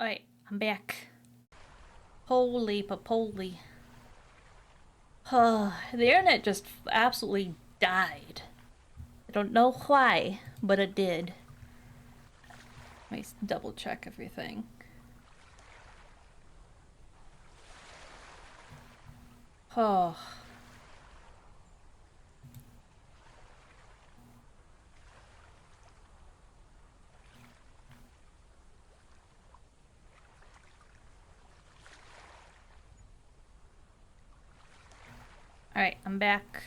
Alright, I'm back. Holy papoly. The internet just absolutely died. I don't know why, but it did. Let me double check everything. Oh. Alright, I'm back.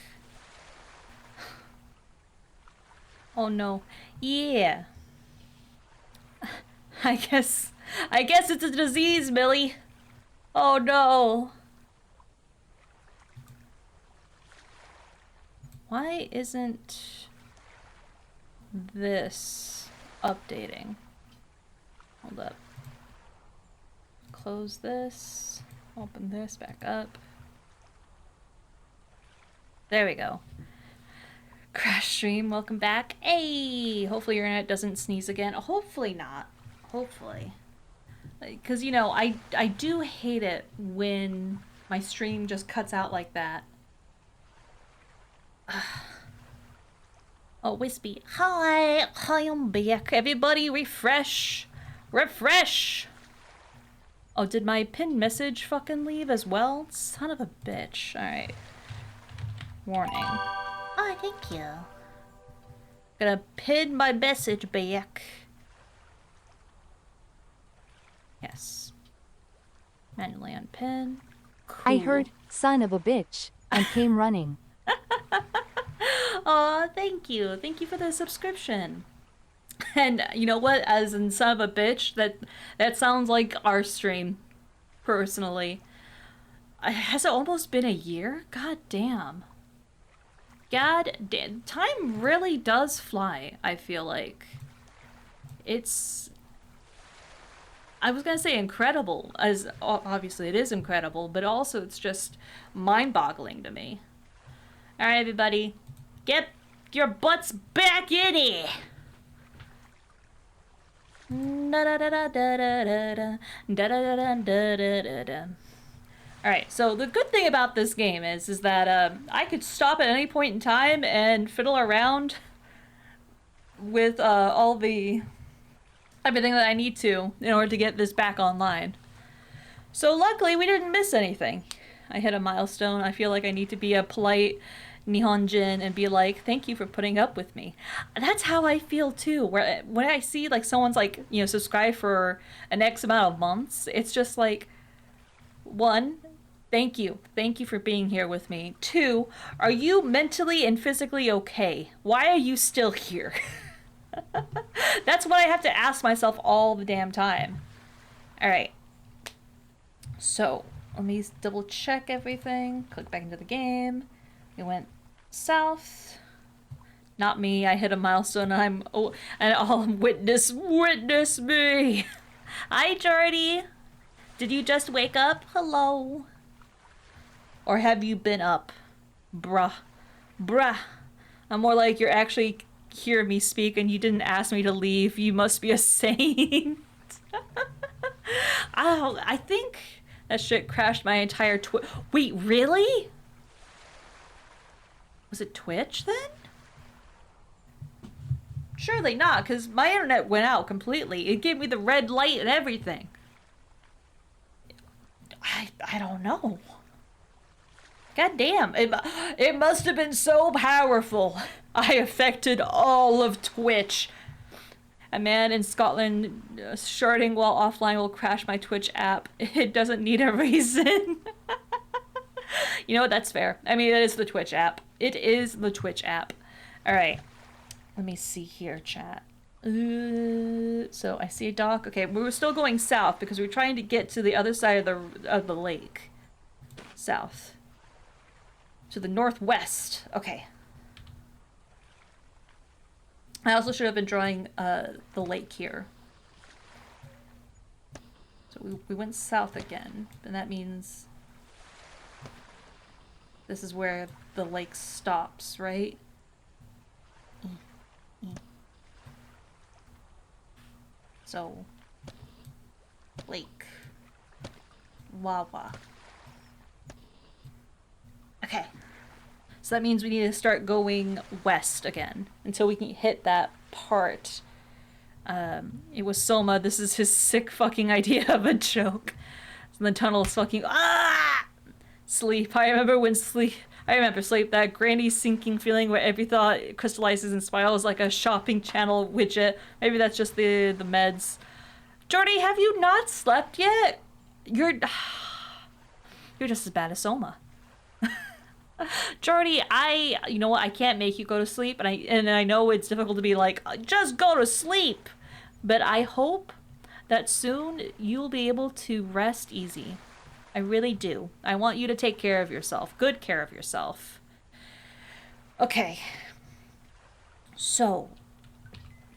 Oh no. Yeah. I guess it's a disease, Millie. Oh no. Why isn't this updating? Hold up. Close this. Open this back up. There we go. Crash stream, welcome back. Hey! Hopefully your internet doesn't sneeze again. Hopefully not. Hopefully. Because, you know, I do hate it when my stream just cuts out like that. Oh, Wispy. Hi! Hi, I'm back. Everybody refresh! Refresh! Oh, did my pinned message fucking leave as well? Son of a bitch. Alright. Warning. Oh, thank you. Gonna pin my message back. Yes. Manually unpin. Cool. I heard, son of a bitch, and came running. Aw, thank you. Thank you for the subscription. And you know what? As in son of a bitch, that sounds like our stream, personally. Has it almost been a year? God damn. God damn. Time really does fly, I feel like. It's... I was gonna say incredible, as obviously it is incredible, but also it's just mind-boggling to me. Alright, everybody. Get your butts back in here! Alright, so the good thing about this game is that I could stop at any point in time and fiddle around with all the everything that I need to in order to get this back online. So luckily we didn't miss anything. I hit a milestone. I feel like I need to be a polite Nihonjin and be like, thank you for putting up with me. That's how I feel too. Where when I see like someone's like, you know, subscribed for an X amount of months, it's just like, one, thank you. Thank you for being here with me. Two, are you mentally and physically okay? Why are you still here? That's what I have to ask myself all the damn time. Alright. So, let me double check everything. Click back into the game. We went south. Not me. I hit a milestone and I'm witness me. Hi, Jordy. Did you just wake up? Hello. Or have you been up? Bruh. Bruh. I'm more like you're actually hear me speak and you didn't ask me to leave. You must be a saint. Oh, I think that shit crashed my entire Wait, really? Was it Twitch then? Surely not, because my internet went out completely. It gave me the red light and everything. I don't know. God damn, it must have been so powerful. I affected all of Twitch. A man in Scotland sharding while offline will crash my Twitch app. It doesn't need a reason. You know what, that's fair. I mean, it is the Twitch app. It is the Twitch app. Alright. Let me see here, chat. So I see a dock. Okay, we were still going south because we were trying to get to the other side of the lake. South. To the northwest. Okay. I also should have been drawing the lake here. So we went south again, and that means this is where the lake stops, right? So Lake. Wawa. Okay. So that means we need to start going west again until we can hit that part. It was Soma. This is his sick fucking idea of a joke. So the tunnel is fucking sleep. I remember sleep. That granny sinking feeling where every thought crystallizes and spirals like a shopping channel widget. Maybe that's just the meds. Jordy, have you not slept yet? You're just as bad as Soma. Jordy, you know what? I can't make you go to sleep, and I know it's difficult to be like, just go to sleep. But I hope that soon you'll be able to rest easy. I really do. I want you to take care of yourself. Good care of yourself. Okay. So.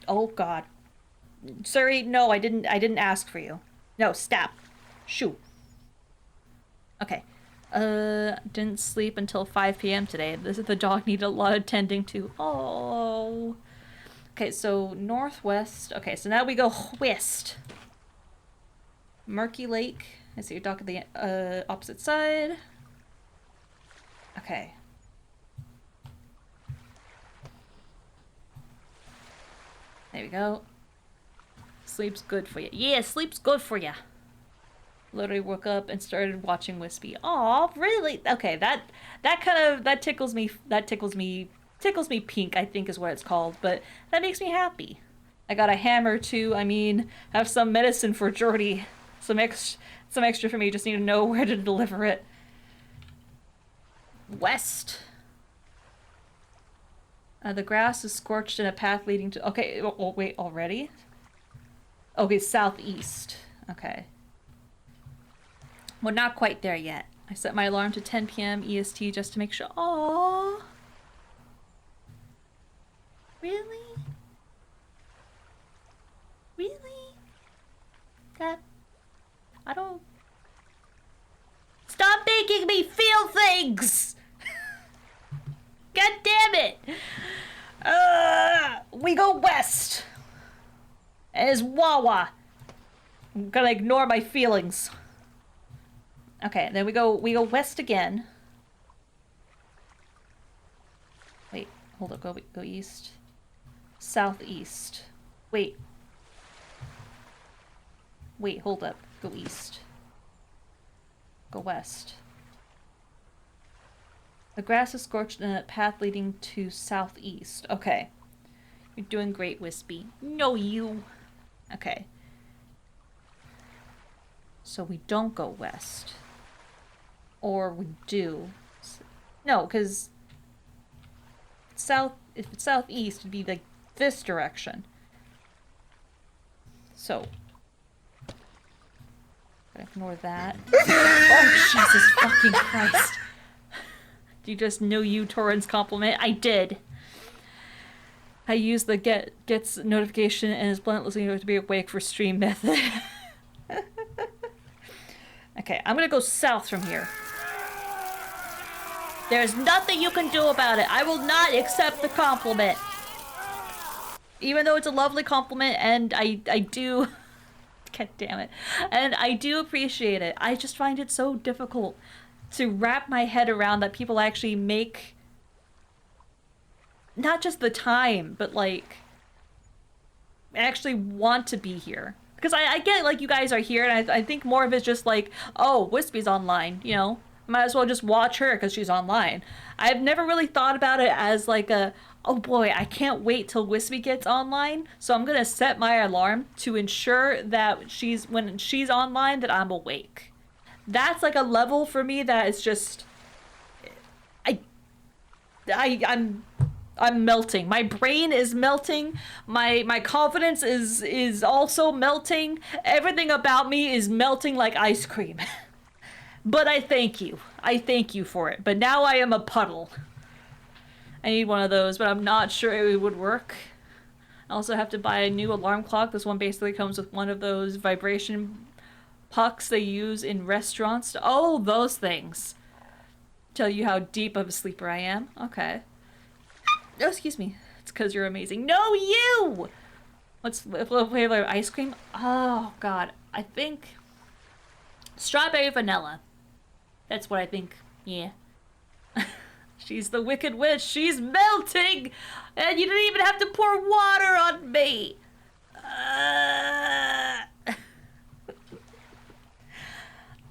Oh God. Sorry, no, I didn't ask for you. No, stop. Shoo. Okay. Didn't sleep until 5 p.m. today. The dog needed a lot of tending to. Oh. Okay, so northwest. Okay, so now we go west. Murky Lake. I see your dog at the opposite side. Okay. There we go. Sleep's good for you. Yeah, sleep's good for you. Literally woke up and started watching Wispy. Aw, really? Okay, that tickles me. That tickles me pink, I think is what it's called. But that makes me happy. I got a hammer too. I mean, have some medicine for Jordy. Some extra for me. Just need to know where to deliver it. West. The grass is scorched in a path leading to. Okay. Oh wait, already? Okay, southeast. Okay. We're not quite there yet. I set my alarm to 10 p.m. EST just to make sure. Aww. Really? Really? I don't... Stop making me feel things! God damn it! We go west. And it's Wawa. I'm gonna ignore my feelings. Okay, then we go west again. Wait, hold up, go east. Southeast. Wait, hold up. Go east. Go west. The grass is scorched in a path leading to southeast. Okay. You're doing great, Wispy. No, you. Okay. So we don't go west. Or we do. No, because if it's southeast, it'd be like this direction. So. Ignore that. Oh, Jesus fucking Christ. Do you just know you Torrens compliment? I did. I used the gets notification and is bluntly to be awake for stream method. Okay, I'm gonna go south from here. There's nothing you can do about it. I will not accept the compliment. Even though it's a lovely compliment and I do... God damn it. And I do appreciate it. I just find it so difficult to wrap my head around that people actually make not just the time, but like actually want to be here. Because I get like you guys are here, and I think more of it's just like, oh, Wispy's online, you know? Might as well just watch her because she's online. I've never really thought about it as like a, oh boy, I can't wait till Wispy gets online, so I'm gonna set my alarm to ensure that when she's online that I'm awake. That's like a level for me that is just, I'm melting. My brain is melting. My confidence is also melting. Everything about me is melting like ice cream. But I thank you. I thank you for it. But now I am a puddle. I need one of those, but I'm not sure it would work. I also have to buy a new alarm clock. This one basically comes with one of those vibration pucks they use in restaurants. Oh, those things. Tell you how deep of a sleeper I am. Okay. Oh, excuse me. It's because you're amazing. No, you! What's flavor ice cream? Oh, God. I think Strawberry vanilla. That's what I think. Yeah. She's the Wicked Witch. She's melting! And you didn't even have to pour water on me!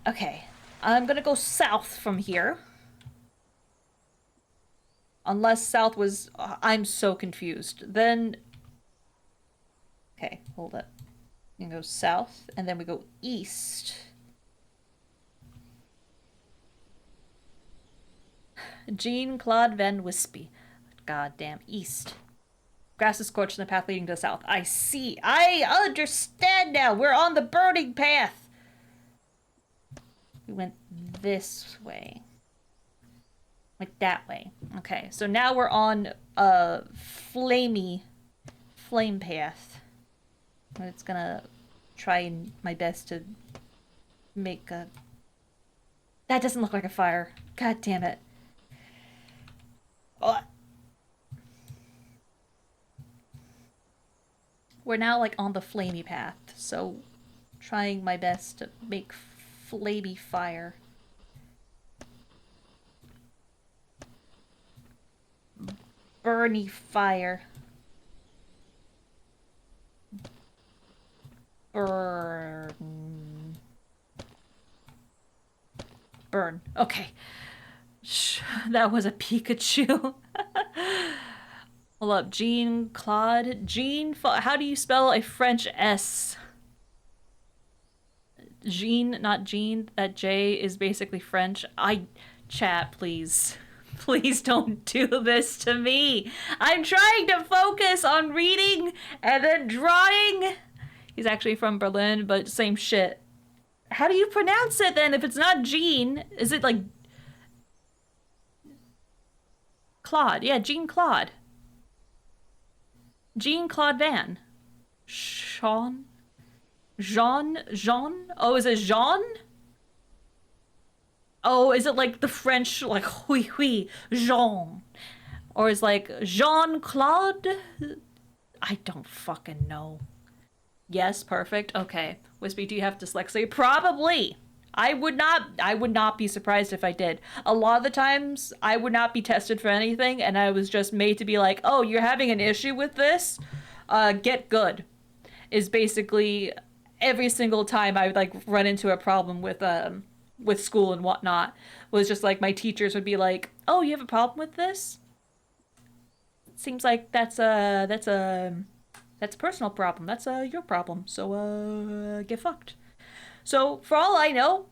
Okay. I'm gonna go south from here. Unless south was... I'm so confused. Then... Okay, hold up. We can go south, and then we go east. Jean-Claude Van Wispy. Goddamn, east. Grass is scorched in the path leading to the south. I see. I understand now. We're on the burning path. We went this way. Like that way. Okay, so now we're on a flame path. It's gonna try my best to make a... That doesn't look like a fire. God damn it. Oh. We're now like on the flamey path, so trying my best to make flamey fire. Burny fire. Burn. Burn. Okay. That was a Pikachu. Hold up. Jean-Claude. How do you spell a French S? Jean, not Jean. That J is basically French. Chat, please. Please don't do this to me. I'm trying to focus on reading and then drawing. He's actually from Berlin, but same shit. How do you pronounce it then if it's not Jean? Is it like... Claude. Yeah, Jean-Claude. Jean-Claude Van. Jean? Oh, is it Jean? Oh, is it like the French, like, oui, Jean? Or is like Jean-Claude? I don't fucking know. Yes, perfect. Okay. Wispy, do you have dyslexia? Probably. I would not be surprised if I did. A lot of the times, I would not be tested for anything, and I was just made to be like, oh, you're having an issue with this? Get good. Is basically every single time I would, like, run into a problem with school and whatnot, was just like, my teachers would be like, oh, you have a problem with this? Seems like that's a personal problem. That's your problem. So, get fucked. So, for all I know,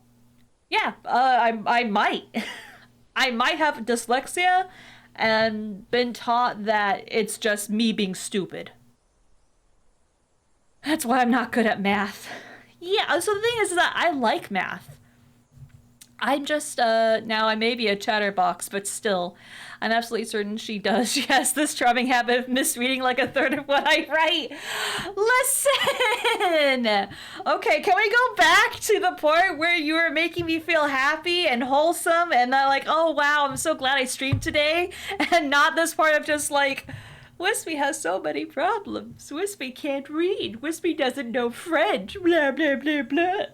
yeah, I might. I might have dyslexia and been taught that it's just me being stupid. That's why I'm not good at math. Yeah, so the thing is that I like math. I'm just, now I may be a chatterbox, but still, I'm absolutely certain she does. She has this charming habit of misreading like a third of what I write. Listen! Okay, can we go back to the part where you were making me feel happy and wholesome and like, oh wow, I'm so glad I streamed today, and not this part of just like, Wispy has so many problems. Wispy can't read. Wispy doesn't know French. Blah, blah, blah, blah.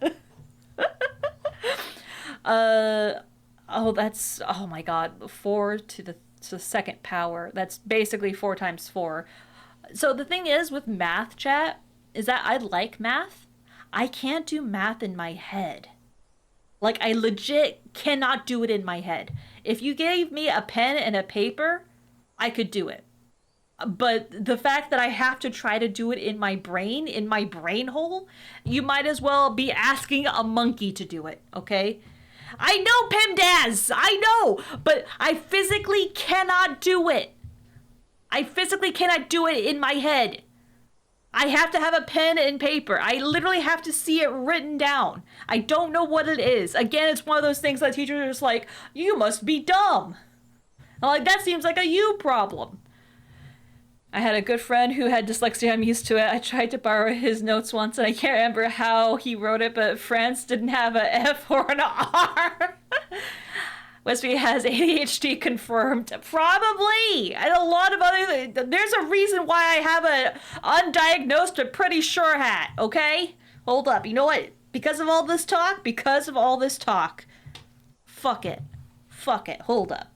Oh my god, 4 to the second power. That's basically 4 times 4. So the thing is with math, chat, is that I like math. I can't do math in my head. Like, I legit cannot do it in my head. If you gave me a pen and a paper, I could do it. But the fact that I have to try to do it in my brain hole, you might as well be asking a monkey to do it, okay? I know, PEMDAS! I know! But I physically cannot do it. I physically cannot do it in my head. I have to have a pen and paper. I literally have to see it written down. I don't know what it is. Again, it's one of those things that teachers are just like, you must be dumb. I'm like, that seems like a you problem. I had a good friend who had dyslexia. I'm used to it. I tried to borrow his notes once, and I can't remember how he wrote it, but France didn't have an F or an R. Wispy has ADHD confirmed. Probably. And a lot of other... There's a reason why I have a undiagnosed but pretty sure hat, okay? Hold up. You know what? Because of all this talk? Because of all this talk. Fuck it. Fuck it. Hold up.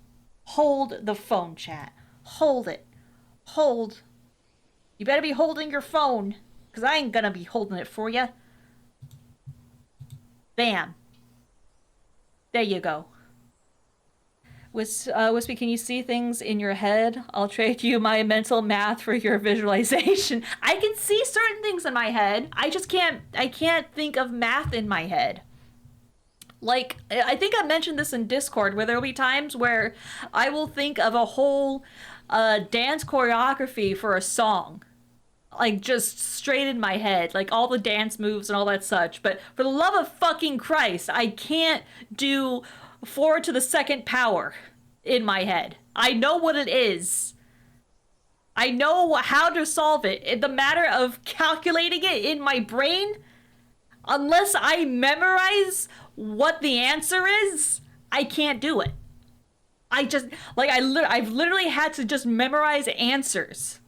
Hold the phone, chat. Hold it. Hold. You better be holding your phone, because I ain't gonna be holding it for you. Bam. There you go. Wispy, can you see things in your head? I'll trade you my mental math for your visualization. I can see certain things in my head. I can't think of math in my head. Like, I think I mentioned this in Discord, where there'll be times where I will think of a whole dance choreography for a song. Like, just straight in my head. Like, all the dance moves and all that such. But for the love of fucking Christ, I can't do 4 to the second power in my head. I know what it is. I know how to solve it. In the matter of calculating it in my brain, unless I memorize what the answer is, I can't do it. I've literally had to just memorize answers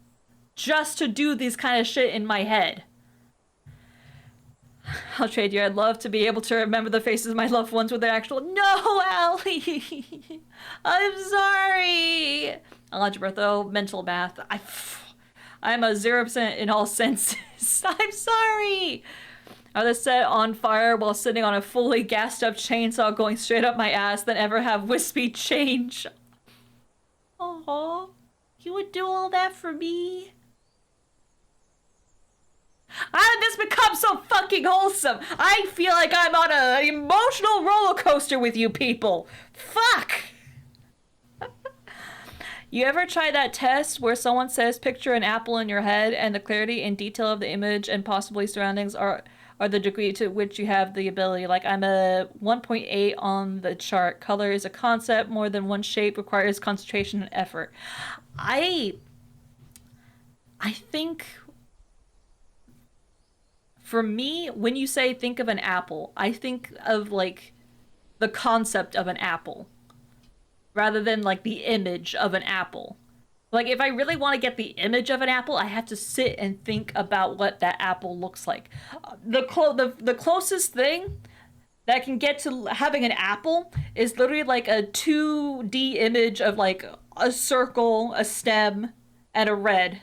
just to do this kind of shit in my head. I'll trade you. I'd love to be able to remember the faces of my loved ones with their actual... No, Allie! I'm sorry! Algebra, though, mental math. I'm a 0% in all senses. I'm sorry! I was set on fire while sitting on a fully gassed up chainsaw going straight up my ass than ever have Wispy change. Aww. You would do all that for me? How did this become so fucking wholesome? I feel like I'm on an emotional roller coaster with you people. Fuck! You ever try that test where someone says picture an apple in your head and the clarity and detail of the image and possibly surroundings are the degree to which you have the ability? Like, I'm a 1.8 on the chart. Color is a concept. More than one shape requires concentration and effort. I think... For me, when you say think of an apple, I think of, like, the concept of an apple rather than, like, the image of an apple. Like, if I really want to get the image of an apple, I have to sit and think about what that apple looks like. The closest thing that can get to having an apple is literally, like, a 2D image of, like, a circle, a stem, and a red.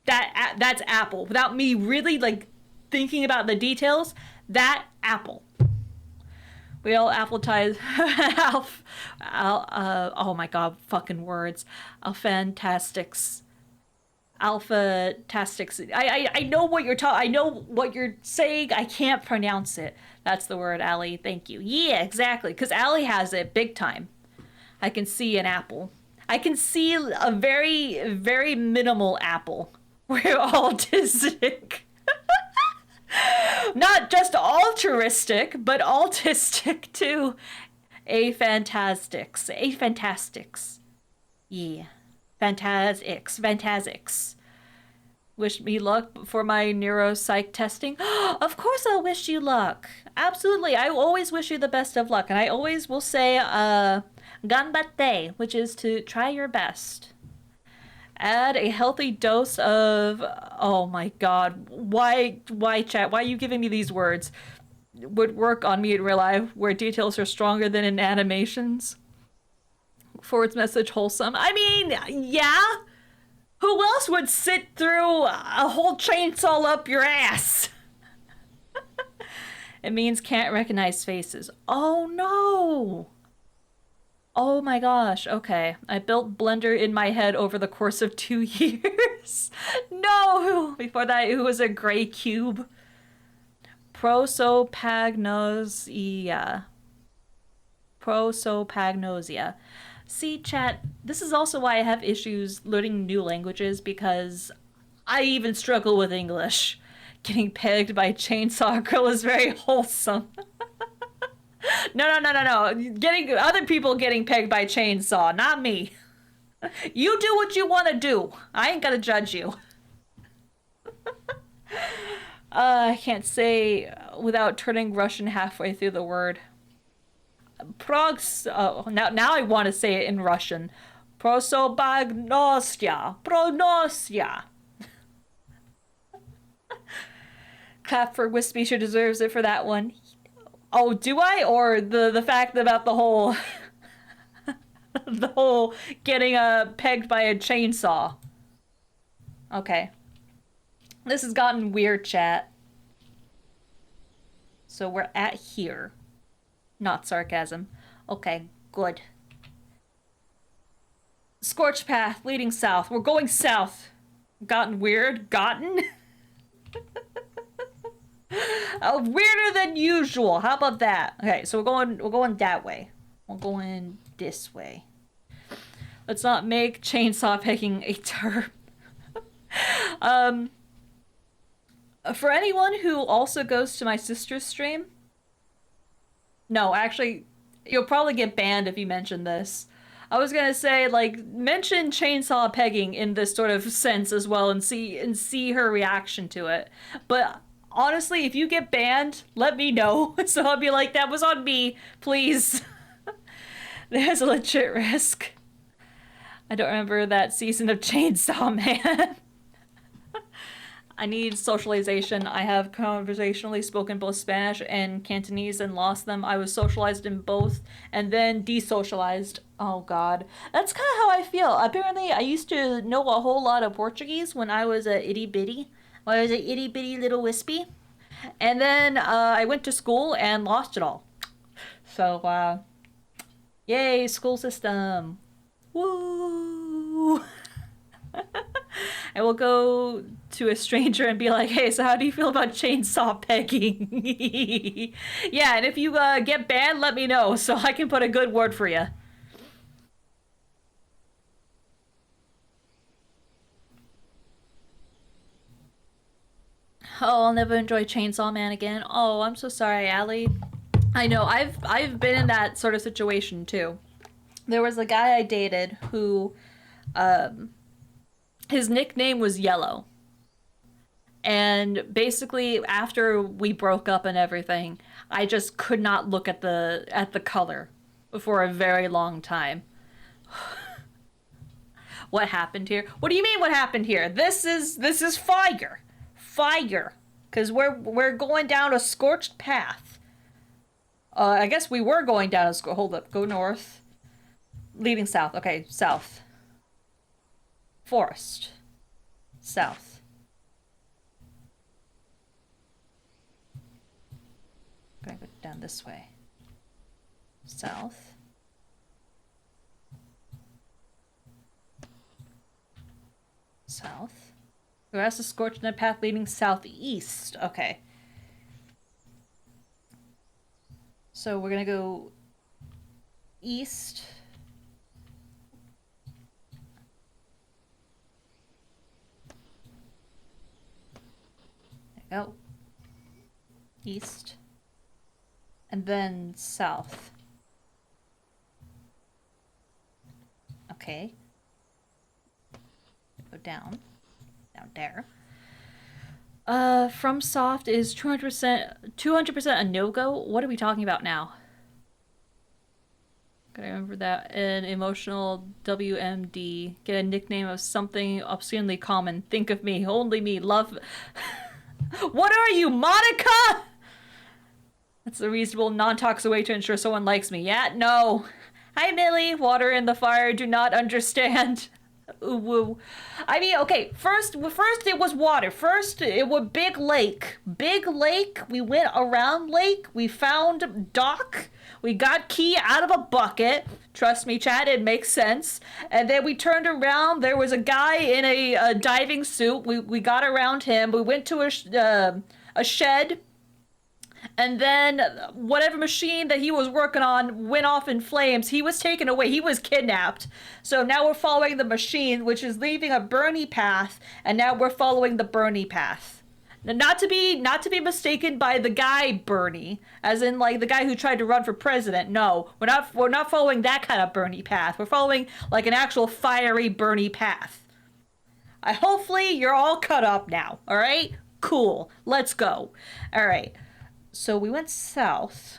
That's apple. Without me really, like, thinking about the details, that apple. We all appletize. Oh my god, fucking words. Alphantastics. Alpha-tastics. I know what you're I know what you're saying. I can't pronounce it. That's the word, Allie. Thank you. Yeah, exactly. Because Allie has it big time. I can see an apple. I can see a very, very minimal apple. We're autistic. Not just altruistic, but autistic too. Aphantastics. Aphantastics. Yeah. Fantastics. Wish me luck for my neuropsych testing. Of course I'll wish you luck. Absolutely. I always wish you the best of luck. And I always will say, ganbatte, which is to try your best. Add a healthy dose of... Oh my god. Why, chat? Why are you giving me these words? Would work on me in real life, where details are stronger than in animations. Forward's message wholesome. I mean, yeah? Who else would sit through a whole chainsaw up your ass? It means can't recognize faces. Oh no! Oh my gosh, okay. I built Blender in my head over the course of 2 years. No! Before that, it was a gray cube. Prosopagnosia. Prosopagnosia. See, chat, this is also why I have issues learning new languages, because I even struggle with English. Getting pegged by Chainsaw Girl is very wholesome. No. Getting other people getting pegged by Chainsaw, not me. You do what you want to do. I ain't gonna judge you. I can't say without turning Russian halfway through the word. Now I want to say it in Russian. Prosobagnosya. Pronosya. Clap for Wispy, she deserves it for that one. Oh, do I? Or the fact about the whole the whole getting pegged by a chainsaw. Okay. This has gotten weird, chat. So we're at here. Not sarcasm. Okay, good. Scorched path leading south. We're going south. Gotten weird. Gotten? Weirder than usual. How about that? Okay, so we're going that way. We're going this way. Let's not make chainsaw picking a term. For anyone who also goes to my sister's stream, no, actually, you'll probably get banned if you mention this. I was gonna say, like, mention chainsaw pegging in this sort of sense as well, and see her reaction to it. But honestly, if you get banned, let me know. So I'll be like, that was on me, please. There's a legit risk. I don't remember that season of Chainsaw Man. I need socialization. I have conversationally spoken both Spanish and Cantonese and lost them. I was socialized in both and then desocialized. Oh god. That's kind of how I feel. Apparently, I used to know a whole lot of Portuguese when I was a itty bitty. When I was a itty bitty little wispy. And then I went to school and lost it all. So, yay, school system. Woo! I will go to a stranger and be like, hey, so how do you feel about chainsaw pegging? Yeah, and if you get banned, let me know so I can put a good word for you. Oh, I'll never enjoy Chainsaw Man again. Oh, I'm so sorry, Allie. I know, I've been in that sort of situation too. There was a guy I dated who, his nickname was Yellow. And basically, after we broke up and everything, I just could not look at the color for a very long time. What happened here? What do you mean what happened here? This is fire. Fire. Cause we're going down a scorched path. I guess we were going down a hold up, go north. Leading south. Okay, south. Forest. South. I'm gonna go down this way. South. South. Grass is scorched in a path leading southeast. Okay. So we're gonna go east. There we go. East. And then south. Okay. Go down. Down there. From soft is 200% a no-go? What are we talking about now? Gotta remember that. An emotional WMD. Get a nickname of something obscenely common. Think of me. Only me. Love. What are you, Monica? That's a reasonable, non-toxic way to ensure someone likes me. Yeah, no. Hi, Millie. Water in the fire. Do not understand. Ooh, woo. I mean, okay, first it was water. First, it was Big Lake. Big Lake, we went around Lake. We found Doc. We got Key out of a bucket. Trust me, chat, it makes sense. And then we turned around. There was a guy in a diving suit. We got around him. We went to a shed. And then whatever machine that he was working on went off in flames. He was taken away. He was kidnapped. So now we're following the machine, which is leaving a Bernie path. And now we're following the Bernie path. Not to be mistaken by the guy Bernie, as in like the guy who tried to run for president. No, we're not following that kind of Bernie path. We're following like an actual fiery Bernie path. Hopefully you're all cut up now. All right, cool. Let's go. All right. So we went south.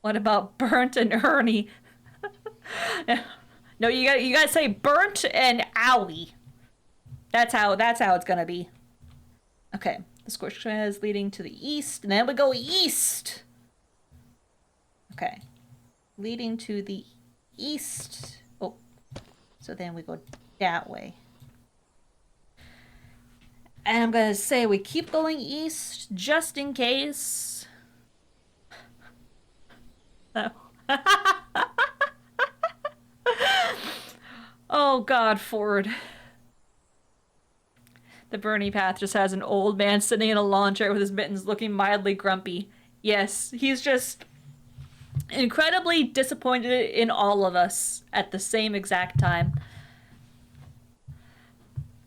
What about Burnt and Ernie? No, you gotta say Burnt and Owie. That's how it's gonna be. Okay, The Scorched Path is leading to the east, and then we go east. Okay. Leading to the east. Oh. So then we go that way. And I'm gonna say we keep going east just in case. Oh. Oh God, Ford. The Bernie path just has an old man sitting in a lawn chair with his mittens looking mildly grumpy. Yes, he's just incredibly disappointed in all of us at the same exact time.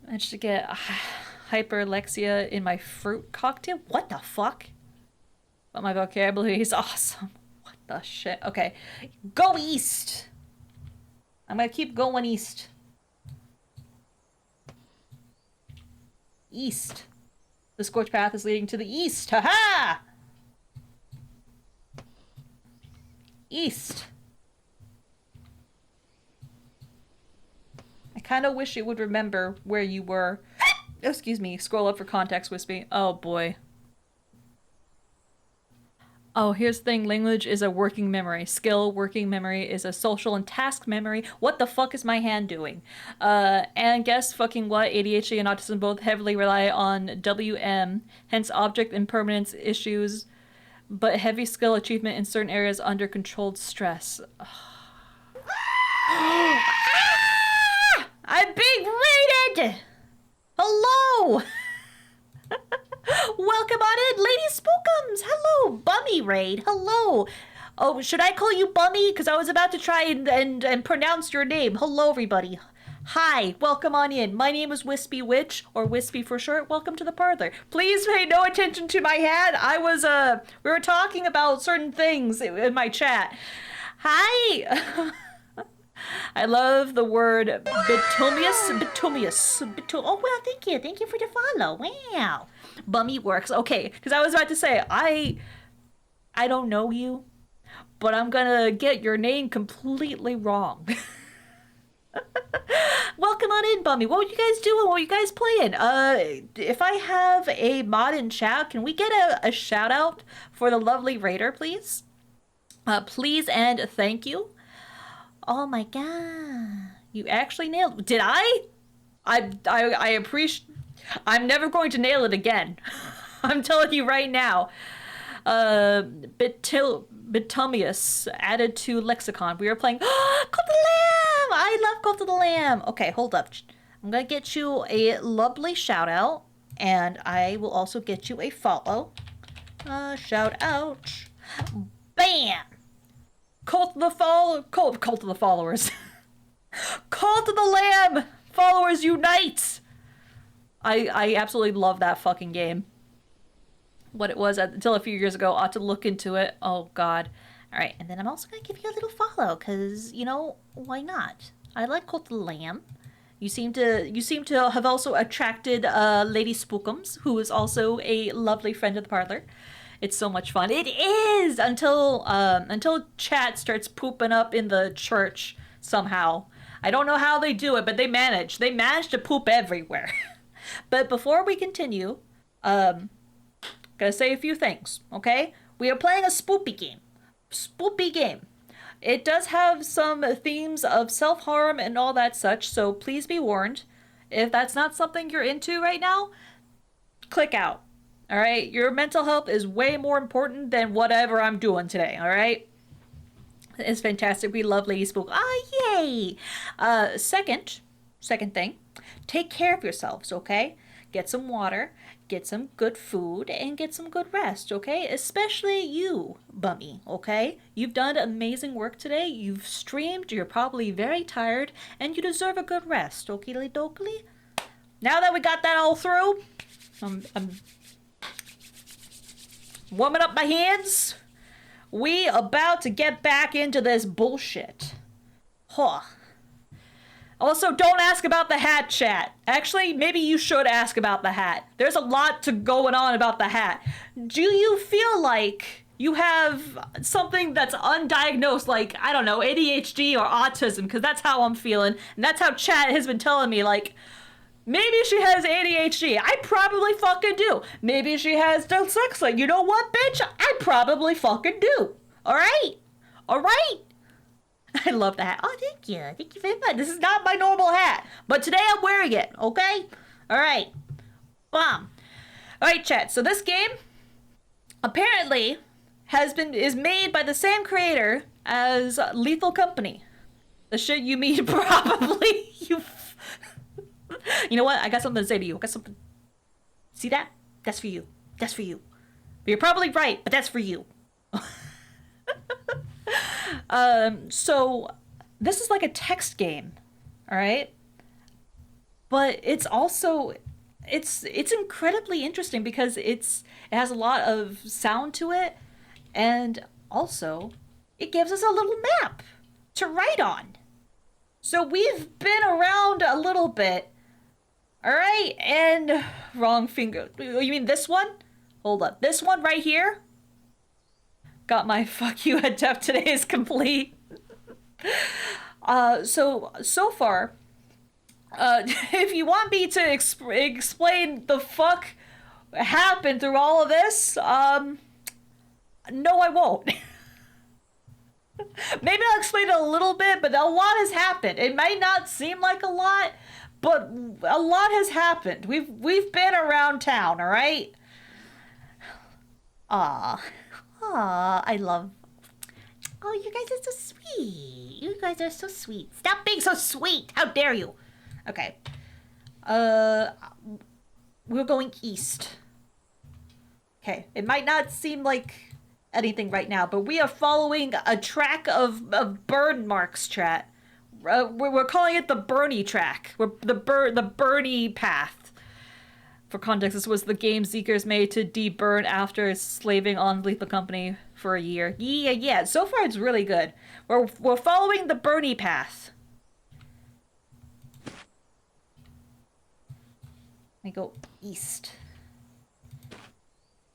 Managed to get hyperlexia in my fruit cocktail? What the fuck? But my vocabulary is awesome. What the shit? Okay. Go east! I'm gonna keep going east. East. The Scorched Path is leading to the east. Haha! East. I kind of wish it would remember where you were. Excuse me. Scroll up for context, Wispy. Oh boy. Oh, here's the thing. Language is a working memory. Skill, working memory is a social and task memory. What the fuck is my hand doing? And guess fucking what? ADHD and autism both heavily rely on WM, hence object impermanence issues, but heavy skill achievement in certain areas under controlled stress. I'm being raided! Hello! Welcome on in, Lady Spookums! Hello, Bummy Raid, hello! Oh, should I call you Bummy? Because I was about to try and pronounce your name. Hello, everybody. Hi, welcome on in. My name is Wispy Witch, or Wispy for short. Welcome to the parlor. Please pay no attention to my hat. We were talking about certain things in my chat. Hi! I love the word bituminous. Oh, well, thank you. Thank you for the follow. Wow. Bummy works. Okay, because I was about to say, I don't know you, but I'm gonna get your name completely wrong. Welcome on in, Bummy. What were you guys doing? What were you guys playing? If I have a mod in chat, can we get a shout out for the lovely Raider, please? Please and thank you. Oh my god. You actually nailed it. Did I? I appreciate... I'm never going to nail it again. I'm telling you right now. Bitumious added to lexicon. We were playing Cult of the Lamb! I love Cult of the Lamb. Okay, hold up. I'm gonna get you a lovely shout out, and I will also get you a follow. Shout out. Bam! Cult of the Followers. Cult of the Lamb! Followers unite! I absolutely love that fucking game. What it was until a few years ago. Ought to look into it. Oh god. Alright, and then I'm also gonna give you a little follow, because, you know, why not? I like Cult of the Lamb. You seem to have also attracted Lady Spookums, who is also a lovely friend of the parlor. It's so much fun. It is! Until chat starts pooping up in the church somehow. I don't know how they do it, but they manage. They manage to poop everywhere. But before we continue, gotta say a few things, okay? We are playing a spoopy game. Spoopy game. It does have some themes of self-harm and all that such, so please be warned. If that's not something you're into right now, click out. Alright? Your mental health is way more important than whatever I'm doing today, alright? It's fantastic. We love Lady Spook. Ah, yay! Second thing, take care of yourselves, okay? Get some water, get some good food, and get some good rest, okay? Especially you, Bummy, okay? You've done amazing work today. You've streamed. You're probably very tired, and you deserve a good rest, okie dokie? Now that we got that all through, I'm warming up my hands. We about to get back into this bullshit. Huh. Also, don't ask about the hat, chat. Actually, maybe you should ask about the hat. There's a lot to going on about the hat. Do you feel like you have something that's undiagnosed, like, I don't know, ADHD or autism? Because that's how I'm feeling. And that's how chat has been telling me, like, Maybe she has ADHD. I probably fucking do. Maybe she has dyslexia. You know what, bitch? I probably fucking do. All right? All right? I love the hat. Oh, thank you. Thank you very much. This is not my normal hat, but today I'm wearing it, okay? All right. Bomb. All right, chat. So this game apparently is made by the same creator as Lethal Company. The shit you mean probably You know what? I got something to say to you. I got something. See that? That's for you. That's for you. But you're probably right, but that's for you. So this is like a text game, all right? But it's also it's incredibly interesting because it has a lot of sound to it, and also it gives us a little map to write on. So we've been around a little bit. All right, and wrong finger. You mean this one? Hold up. This one right here? Got my fuck you at Def today is complete. So far, if you want me to explain the fuck happened through all of this, no, I won't. Maybe I'll explain it a little bit, but a lot has happened. It might not seem like a lot, but a lot has happened. We've been around town, all right? I love. Oh, you guys are so sweet. You guys are so sweet. Stop being so sweet. How dare you? Okay. We're going east. Okay. It might not seem like anything right now, but we are following a track of burn marks, chat. We're calling it the Bernie track. The Bernie path. For context, this was the game Zeekers made to deburn after slaving on Lethal Company for a year. Yeah. So far, it's really good. We're following the Bernie path. We go east.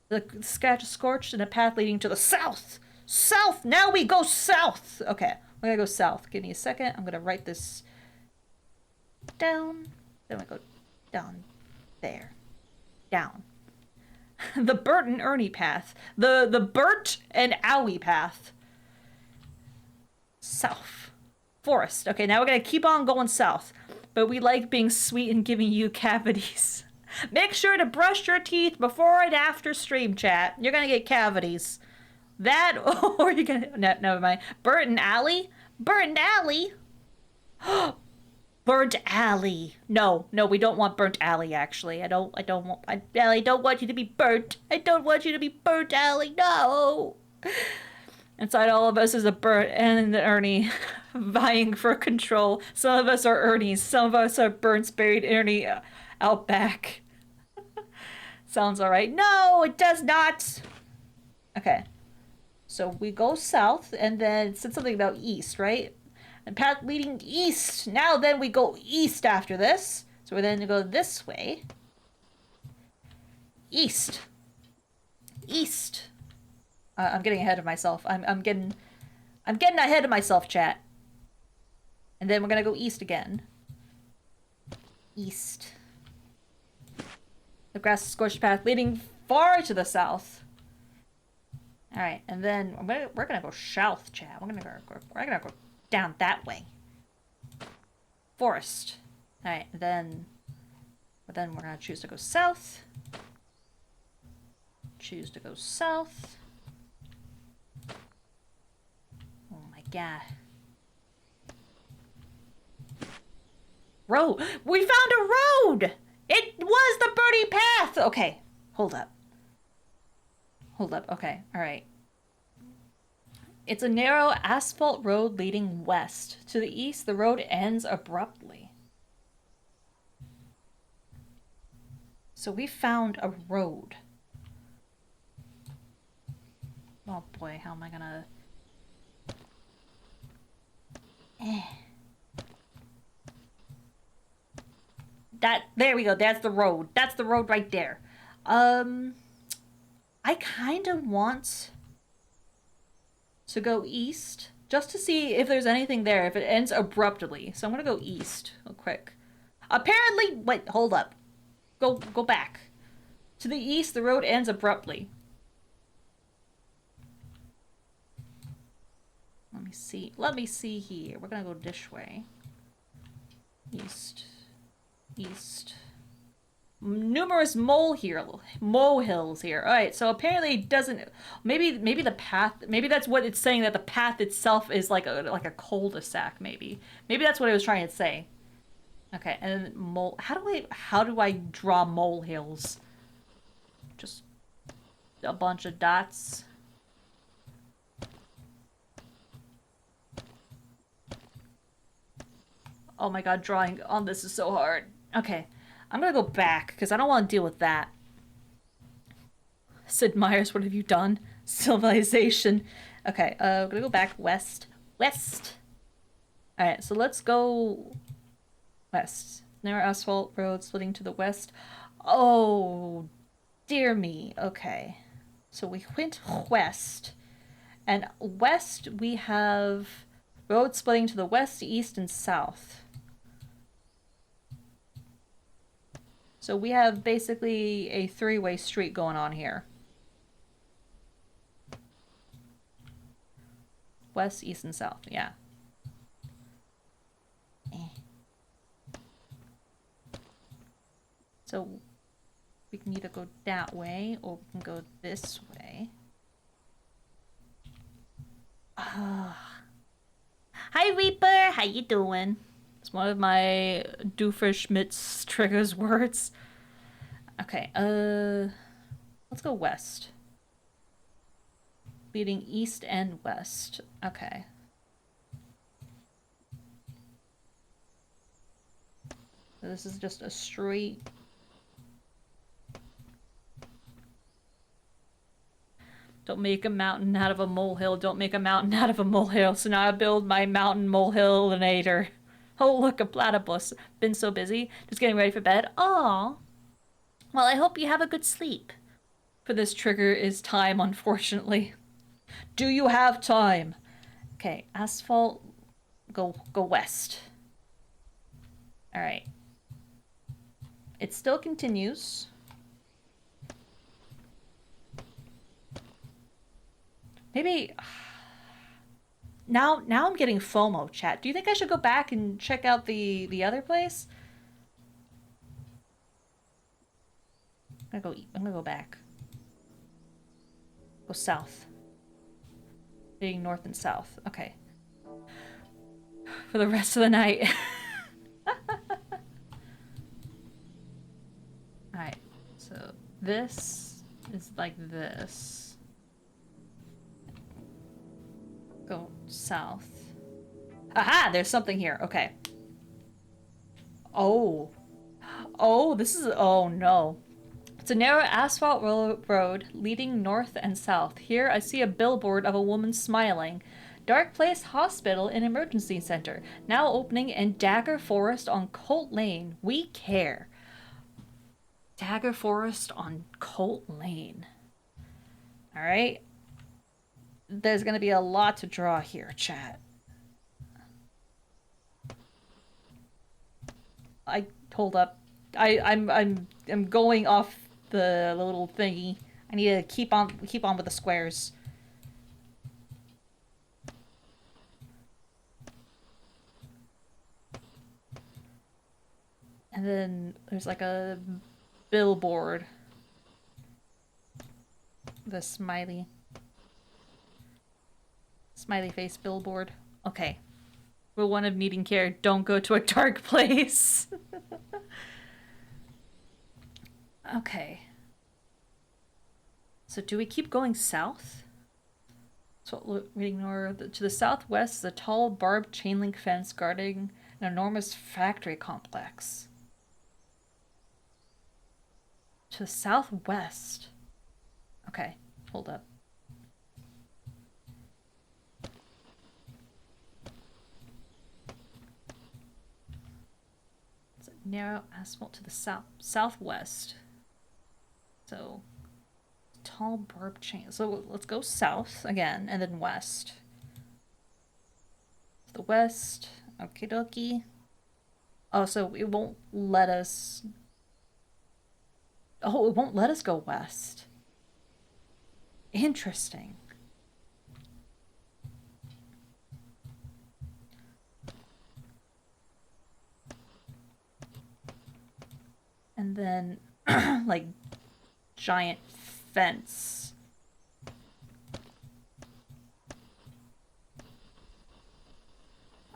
The sketch is scorched and a path leading to the south. South! Now we go south! Okay, we're gonna go south. Give me a second. I'm gonna write this down. Then we go down there. Down. The Bert and Ernie path. The Bert and Owie path. South. Forest. Okay, now we're gonna keep on going south. But we like being sweet and giving you cavities. Make sure to brush your teeth before and after stream, chat. You're gonna get cavities. That, or you're gonna... No, never mind. Bert and Allie? Bert and Allie? Burnt Alley. No, we don't want Burnt Alley, actually. I don't want you to be burnt. I don't want you to be burnt, Alley. No! Inside all of us is a Bert and an Ernie vying for control. Some of us are Ernies. Some of us are Burns buried Ernie out back. Sounds alright. No, it does not! Okay. So we go south, and then it said something about east, right? And path leading east. Now then we go east after this. So we're then to go this way. East. East. I'm getting ahead of myself. I'm getting ahead of myself, chat. And then we're gonna go east again. East. The grass scorched path leading far to the south. All right, and then we're gonna go south, chat. We're gonna go down that way. Forest. All right, then we're gonna choose to go south. Choose to go south. Oh my god. Road. We found a road. It was the Birdie path. Okay, hold up. Okay, all right. It's a narrow asphalt road leading west. To the east, the road ends abruptly. So we found a road. Oh boy, how am I gonna... There we go, that's the road. That's the road right there. I kind of want to go east just to see if there's anything there, if it ends abruptly. So I'm gonna go east real quick. Apparently, wait, hold up. Go back. To the east, the road ends abruptly. Let me see. Let me see here. We're gonna go this way. East. East. Numerous molehills here. Alright, so apparently it doesn't... Maybe the path... Maybe that's what it's saying, that the path itself is like a cul-de-sac, maybe. Maybe that's what it was trying to say. Okay, and then how do I draw molehills? Just a bunch of dots. Oh my god, drawing on this is so hard. Okay, I'm gonna go back, because I don't want to deal with that. Sid Meier's, what have you done? Civilization. Okay, I'm gonna go back west. West! Alright, so let's go west. Narrow asphalt road splitting to the west. Oh, dear me. Okay. So we went west. And west we have road splitting to the west, east, and south. So we have basically a three-way street going on here. West, east, and south, yeah. So we can either go that way or we can go this way. Hi Reaper, how you doing? It's one of my Doofenshmirtz triggers words. Okay, let's go west. Leading east and west. Okay. So this is just a straight... Don't make a mountain out of a molehill. Don't make a mountain out of a molehill. So now I build my mountain molehillinator. Oh, look, a platypus. Been so busy. Just getting ready for bed. Aw. Well, I hope you have a good sleep. For this trigger is time, unfortunately. Do you have time? Okay, asphalt. Go west. Alright. It still continues. Maybe... Now I'm getting FOMO, chat. Do you think I should go back and check out the other place? I'm gonna go back. Go south. Being north and south. Okay. For the rest of the night. Alright. So this is like this. Go south. Aha! There's something here. Okay. Oh. Oh, this is... Oh, no. It's a narrow asphalt road leading north and south. Here, I see a billboard of a woman smiling. Dark Place Hospital and Emergency Center. Now opening in Dagger Forest on Colt Lane. We care. Dagger Forest on Colt Lane. Alright. There's gonna be a lot to draw here, chat. Hold up. I'm going off the little thingy. I need to keep on with the squares. And then there's like a billboard. The smiley face billboard. Okay. Rule 1 of needing care, don't go to a dark place. Okay. So do we keep going south? So reading north. To the southwest is a tall barbed chain link fence guarding an enormous factory complex. To the southwest. Okay, hold up. It's a narrow asphalt to the southwest. So tall barbed chain. So let's go south again and then west. To the west. Okie dokie. Oh, so it won't let us... Oh, it won't let us go west. Interesting. And then, like, giant fence.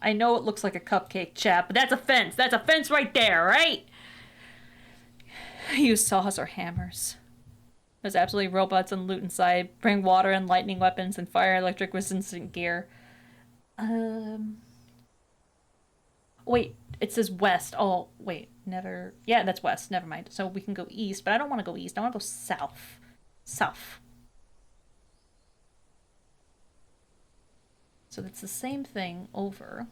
I know it looks like a cupcake, chap, but that's a fence. That's a fence right there, right? Use saws or hammers. There's absolutely robots and loot inside. Bring water and lightning weapons and fire electric resistant gear. Wait, it says west. Oh, wait, never. Yeah, that's west. Never mind. So we can go east, but I don't want to go east. I want to go south. South. So it's the same thing over.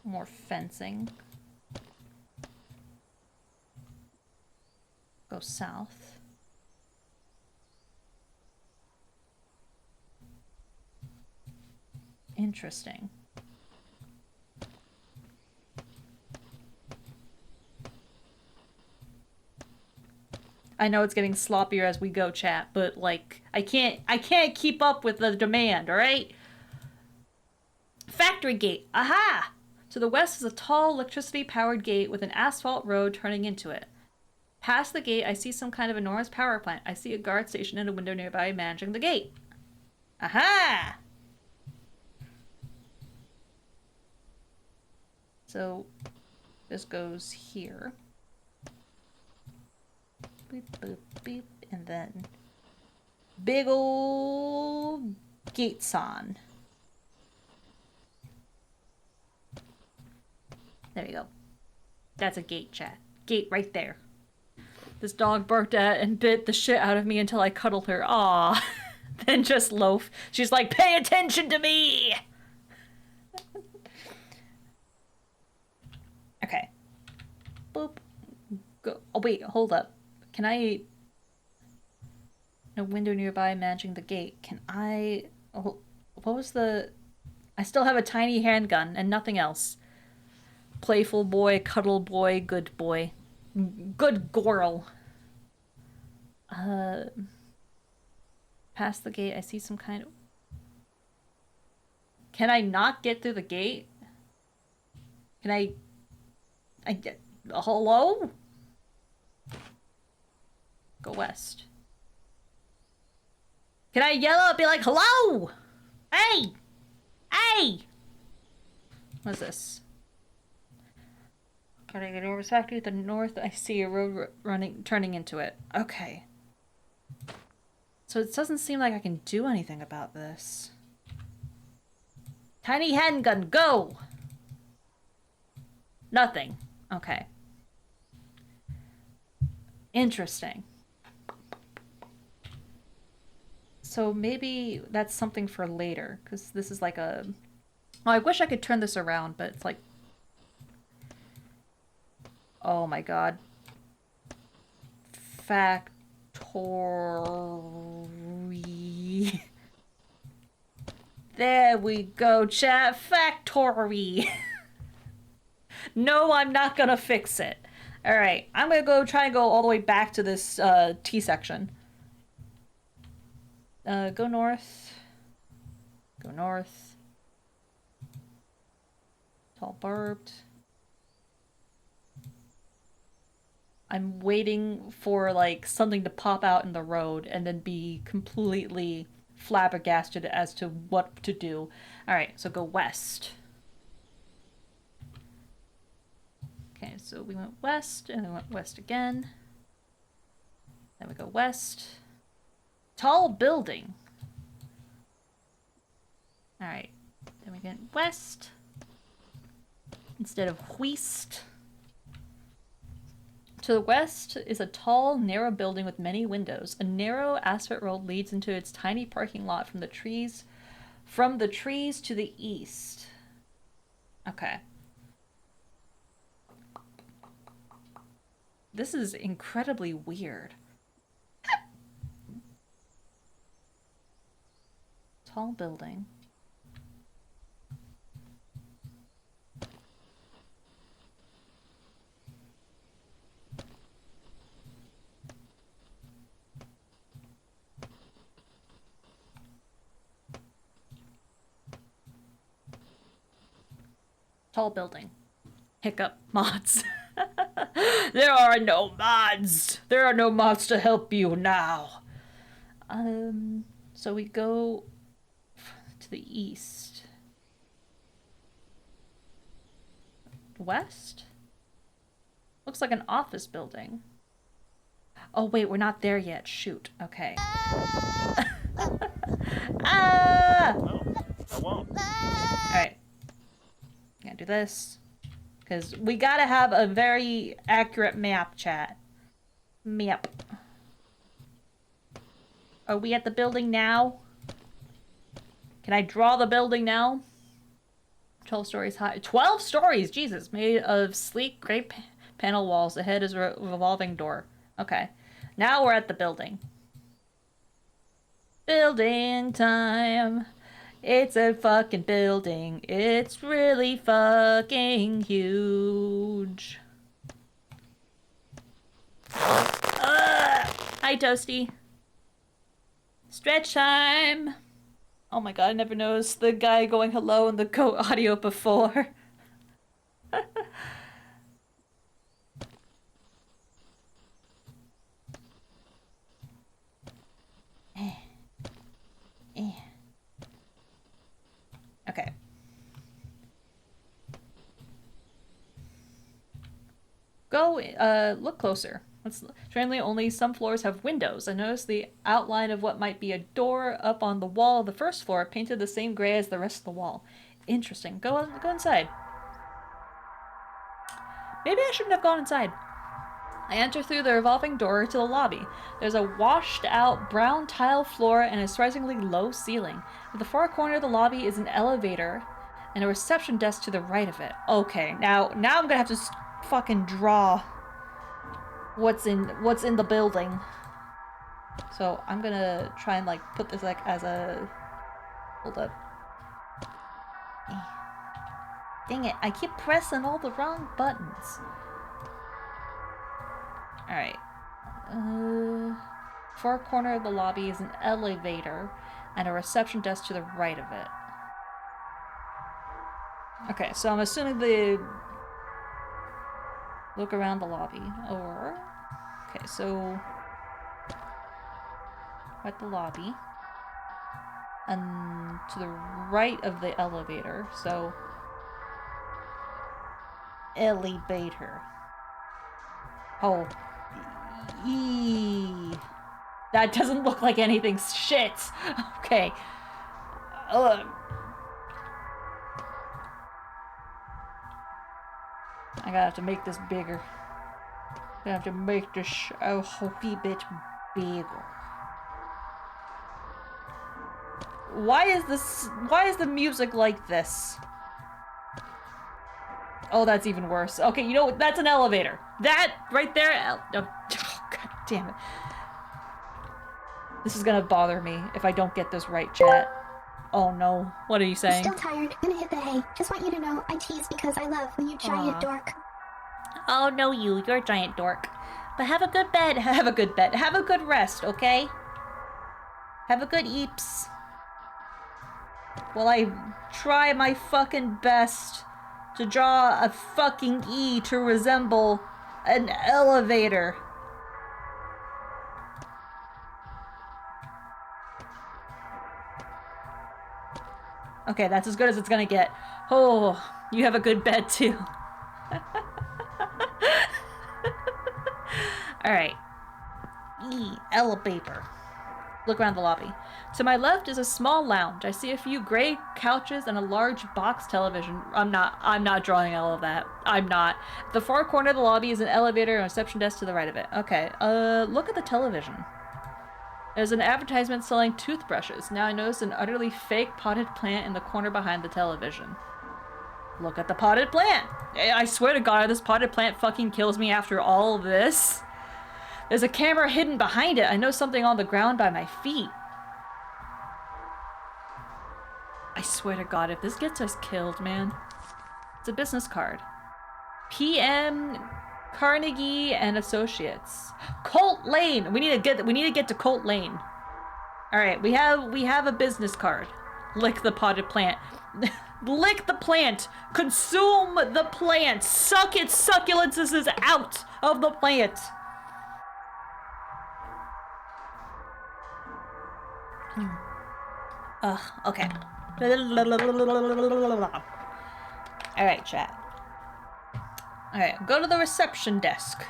More fencing. Go south. Interesting. I know it's getting sloppier as we go, chat, but like I can't keep up with the demand, all right? Factory gate. Aha! To the west is a tall electricity-powered gate with an asphalt road turning into it. Past the gate, I see some kind of enormous power plant. I see a guard station in a window nearby managing the gate. Aha! So this goes here. Beep, boop, beep, and then big old gates on. There you go. That's a gate, chat. Gate right there. This dog barked at and bit the shit out of me until I cuddled her. Aw. Then just loaf. She's like, pay attention to me! Okay. Boop. Go. Oh, wait, hold up. Can I... No window nearby managing the gate. Can I... Oh, what was the... I still have a tiny handgun and nothing else. Playful boy, cuddle boy, good boy. Good girl. Past the gate, I see some kind of... Can I not get through the gate? Can I get... Hello? Go west. Can I yell out, be like, hello? Hey! Hey! What's this? Getting an enormous factory to the north. I see a road turning into it. Okay. So it doesn't seem like I can do anything about this. Tiny handgun, go! Nothing. Okay. Interesting. So maybe that's something for later, because this is like a... Oh, I wish I could turn this around, but it's like... Oh my god. Factory. There we go, chat. Factory. No, I'm not gonna fix it. Alright, I'm gonna go try and go all the way back to this T section. Go north. Go north. Tall barbed. I'm waiting for like something to pop out in the road and then be completely flabbergasted as to what to do. Alright, so go west. Okay, so we went west and then went west again. Then we go west. Tall building. Alright, then we get west instead of west. To the west is a tall, narrow building with many windows. A narrow asphalt road leads into its tiny parking lot from the trees to the east. Okay. This is incredibly weird. Tall building. Tall building. Hiccup mods. There are no mods. There are no mods to help you now. So we go to the east. West? Looks like an office building. Oh wait, we're not there yet. Shoot. Okay. Ah! No, I won't. Alright. Gonna do this. Because we gotta have a very accurate map, chat. Map. Are we at the building now? Can I draw the building now? 12 stories high. 12 stories! Jesus! Made of sleek gray panel walls. Ahead is a revolving door. Okay. Now we're at the building. Building time. It's a fucking building. It's really fucking huge. Hi, Toasty. Stretch time. Oh my god, I never noticed the guy going hello in the audio before. Okay. Go, look closer. Strangely, only some floors have windows. I noticed the outline of what might be a door up on the wall of the first floor, painted the same gray as the rest of the wall. Interesting. Go inside. Maybe I shouldn't have gone inside. I enter through the revolving door to the lobby. There's a washed-out brown tile floor and a surprisingly low ceiling. At the far corner of the lobby is an elevator and a reception desk to the right of it. Okay, now I'm gonna have to fucking draw what's in the building. So I'm gonna try and like put this like as a hold up. Dang it! I keep pressing all the wrong buttons. Alright. Far corner of the lobby is an elevator and a reception desk to the right of it. Okay, so I'm assuming the look around the lobby. Or okay, so at the lobby. And to the right of the elevator, so elevator. Oh. That doesn't look like anything. Shit. Okay. I gotta have to make this bigger. Gonna have to make this a hokey bit bigger. Why is the music like this? Oh, that's even worse. Okay, you know what? That's an elevator. That right there. Oh, God damn it. This is gonna bother me if I don't get this right, chat. Oh no. What are you saying? I'm still tired. Gonna hit the hay. just want you to know I tease because I love when you giant dork. Oh no, you're a giant dork. But have a good bed. Have a good bed. Have a good rest, okay? Have a good eeps. While I try my fucking best to draw a fucking E to resemble an elevator. Okay, that's as good as it's gonna get. Oh, you have a good bed too. Alright. E, elevator. Look around the lobby. To my left is a small lounge. I see a few gray couches and a large box television. I'm not drawing all of that. I'm not. The far corner of the lobby is an elevator and a reception desk to the right of it. Okay, look at the television. There's an advertisement selling toothbrushes. Now I notice an utterly fake potted plant in the corner behind the television. Look at the potted plant! I swear to God, this potted plant fucking kills me after all of this. There's a camera hidden behind it. I know something on the ground by my feet. I swear to God, if this gets us killed, man. It's a business card. PM Carnegie and Associates. Colt Lane. We need to get to Colt Lane. All right, we have a business card. Lick the potted plant. Lick the plant. Consume the plant. Suck its succulences out of the plant. Ugh, okay. Alright, chat. Alright, go to the reception desk.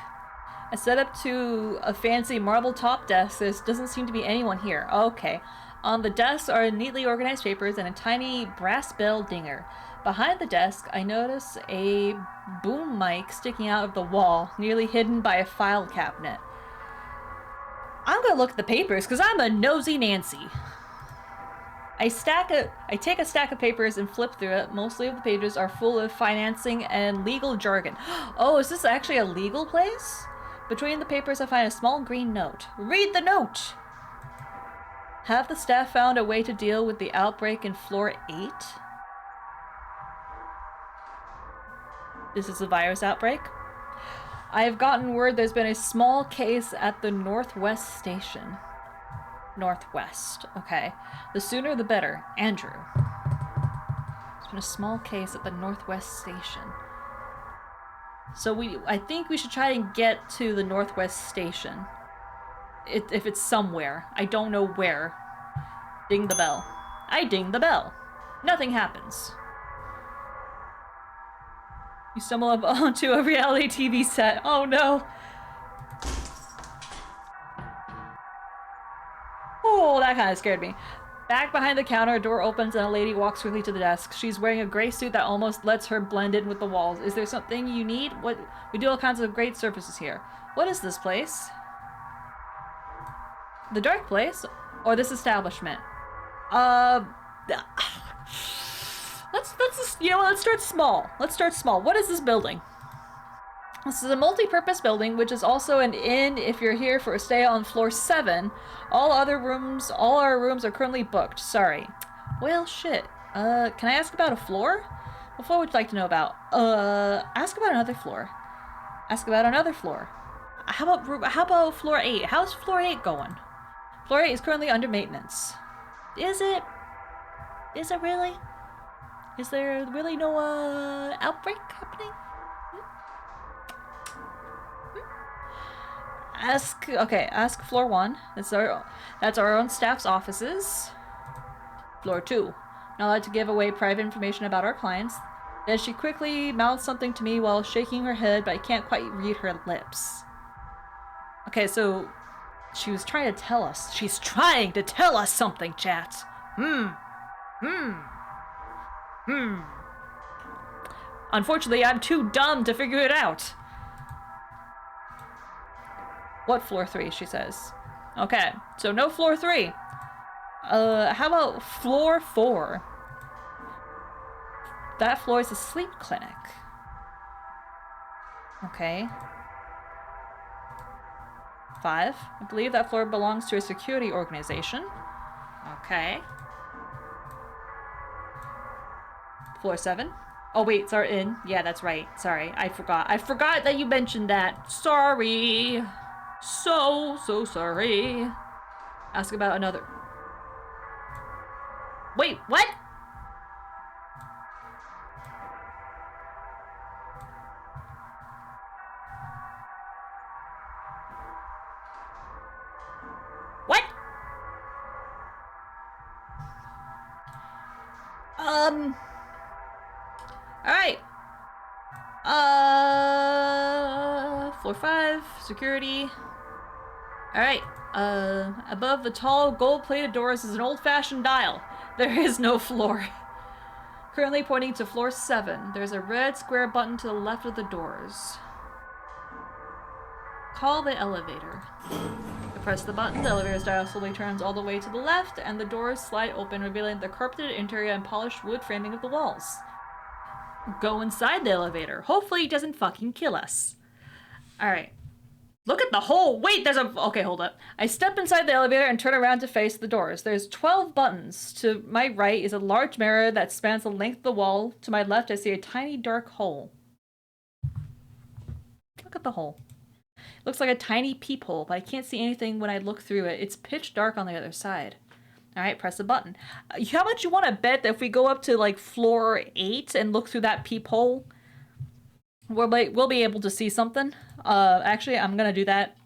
I set up to a fancy marble top desk. There doesn't seem to be anyone here. Okay. On the desk are neatly organized papers and a tiny brass bell dinger. Behind the desk, I notice a boom mic sticking out of the wall, nearly hidden by a file cabinet. I'm gonna look at the papers because I'm a nosy Nancy. I take a stack of papers and flip through it. Mostly of the pages are full of financing and legal jargon. Oh, is this actually a legal place? Between the papers, I find a small green note. Read the note! Have the staff found a way to deal with the outbreak in floor 8? This is a virus outbreak? I have gotten word there's been a small case at the Northwest station. Northwest, okay. The sooner the better. Andrew. There's been a small case at the Northwest station. So I think we should try and get to the Northwest station. If it's somewhere. I don't know where. Ding the bell. I ding the bell. Nothing happens. You stumble up onto a reality TV set. Oh no. Oh, that kind of scared me. Back behind the counter, a door opens and a lady walks quickly to the desk. She's wearing a gray suit that almost lets her blend in with the walls. Is there something you need? What? We do all kinds of great services here. What is this place? The dark place? Or this establishment? Let's just, you know what, let's start small. Let's start small. What is this building? This is a multi-purpose building, which is also an inn if you're here for a stay on floor 7. All our rooms are currently booked. Sorry. Well, shit. Can I ask about a floor? What floor would you like to know about? Ask about another floor. Ask about another floor. How about floor 8? How's floor 8 going? Floor 8 is currently under maintenance. Is it? Is it really? Is there really no, outbreak happening? Ask floor 1. That's our own staff's offices. Floor 2. Not allowed to give away private information about our clients. Then she quickly mouths something to me while shaking her head, but I can't quite read her lips. Okay, so she was trying to tell us. She's trying to tell us something, chat. Unfortunately, I'm too dumb to figure it out. What floor 3, she says. Okay, so no floor 3. How about floor 4? That floor is a sleep clinic. Okay. 5. I believe that floor belongs to a security organization. Okay. Floor 7. Oh wait, it's our inn. Yeah, that's right. Sorry, I forgot. I forgot that you mentioned that. Sorry. So sorry. Ask about another... Wait, what? What? Alright. Floor 5, security. Alright, above the tall gold-plated doors is an old-fashioned dial. There is no floor. Currently pointing to floor 7. There's a red square button to the left of the doors. Call the elevator. You press the button, the elevator's dial slowly turns all the way to the left, and the doors slide open, revealing the carpeted interior and polished wood framing of the walls. Go inside the elevator. Hopefully it doesn't fucking kill us. Alright. Look at the hole! Wait, there's a... Okay, hold up. I step inside the elevator and turn around to face the doors. There's 12 buttons. To my right is a large mirror that spans the length of the wall. To my left, I see a tiny dark hole. Look at the hole. Looks like a tiny peephole, but I can't see anything when I look through it. It's pitch dark on the other side. Alright, press the button. How much you want to bet that if we go up to, like, floor 8 and look through that peephole, we'll be able to see something? Actually, I'm gonna do that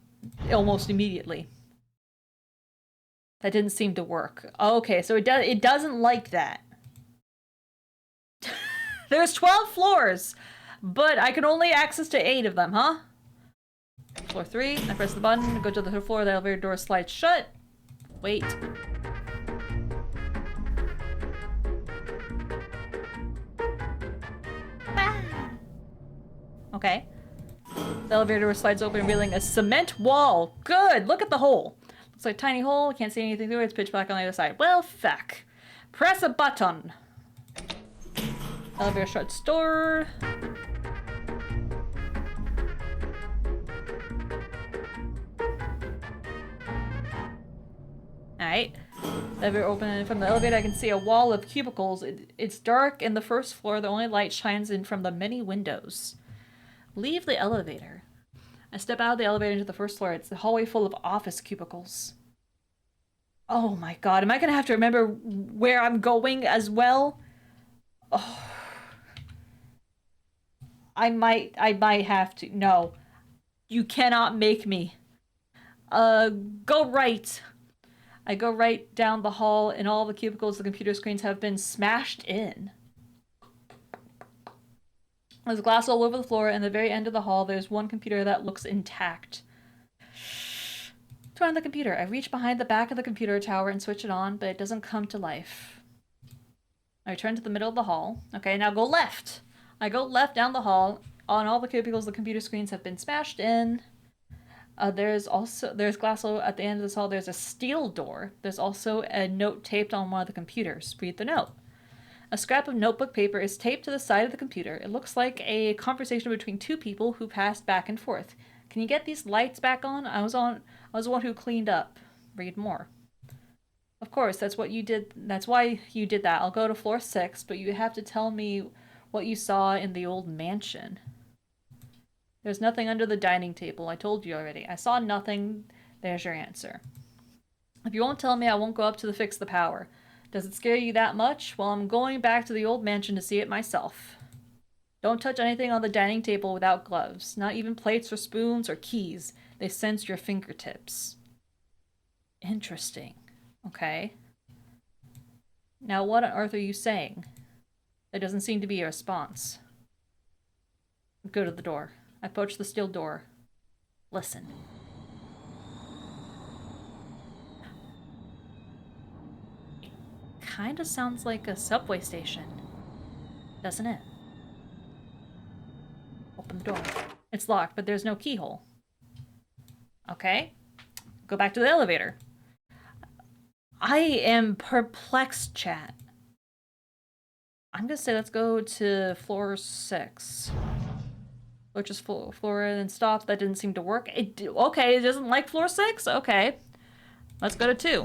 almost immediately. That didn't seem to work. Okay, so it doesn't like that. There's 12 floors, but I can only access to 8 of them, huh? Floor 3, I press the button, go to the third floor, the elevator door slides shut. Wait. Okay. The elevator door slides open, revealing a cement wall. Good! Look at the hole. Looks like a tiny hole. Can't see anything through it. It's pitch black on the other side. Well, fuck. Press a button. Elevator shuts door. Alright. Elevator open, and from the elevator I can see a wall of cubicles. It's dark in the first floor. The only light shines in from the many windows. Leave the elevator. I step out of the elevator into the first floor. It's a hallway full of office cubicles. Oh my god, am I gonna have to remember where I'm going as well? Oh. I might have to. No. You cannot make me. Go right. I go right down the hall, and all the cubicles, the computer screens have been smashed in. There's glass all over the floor, and at the very end of the hall, there's one computer that looks intact. Turn on the computer. I reach behind the back of the computer tower and switch it on, but it doesn't come to life. I return to the middle of the hall. Okay, now go left. I go left down the hall. On all the cubicles, the computer screens have been smashed in. There's glass at the end of this hall. There's a steel door. There's also a note taped on one of the computers. Read the note. A scrap of notebook paper is taped to the side of the computer. It looks like a conversation between two people who passed back and forth. Can you get these lights back on? I was the one who cleaned up. Read more. Of course, that's what you did. That's why you did that. I'll go to floor 6, but you have to tell me what you saw in the old mansion. There's nothing under the dining table. I told you already. I saw nothing. There's your answer. If you won't tell me, I won't go up to fix the power. Does it scare you that much? Well, I'm going back to the old mansion to see it myself. Don't touch anything on the dining table without gloves. Not even plates or spoons or keys. They sense your fingertips. Interesting. Okay. Now what on earth are you saying? There doesn't seem to be a response. Go to the door. I approach the steel door. Listen. Kinda sounds like a subway station, doesn't it? Open the door. It's locked, but there's no keyhole. Okay. Go back to the elevator. I am perplexed, chat. I'm gonna say let's go to floor 6. Which is floor and then stop. That didn't seem to work. Okay, it doesn't like floor 6? Okay. Let's go to 2.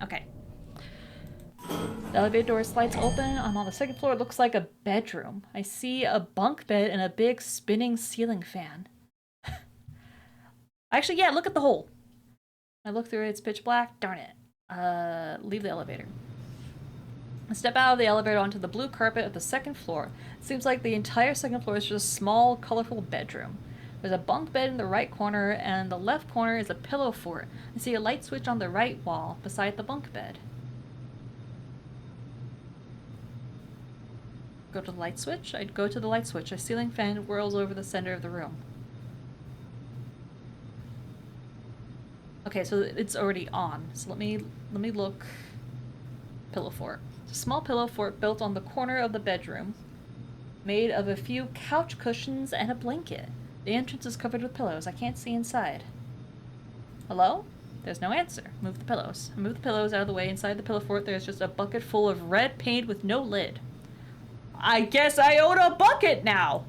Okay. The elevator door slides open. I'm on the 2nd floor. It looks like a bedroom. I see a bunk bed and a big spinning ceiling fan. Actually, yeah, look at the hole. I look through it, it's pitch black. Darn it. Leave the elevator. I step out of the elevator onto the blue carpet of the 2nd floor. It seems like the entire 2nd floor is just a small, colorful bedroom. There's a bunk bed in the right corner, and in the left corner is a pillow fort. I see a light switch on the right wall, beside the bunk bed. Go to the light switch? I'd go to the light switch. A ceiling fan whirls over the center of the room. Okay, so it's already on. So let me look. Pillow fort. It's a small pillow fort built on the corner of the bedroom, made of a few couch cushions and a blanket. The entrance is covered with pillows. I can't see inside. Hello? There's no answer. Move the pillows. Move the pillows out of the way. Inside the pillow fort, there's just a bucket full of red paint with no lid. I guess I own a bucket now!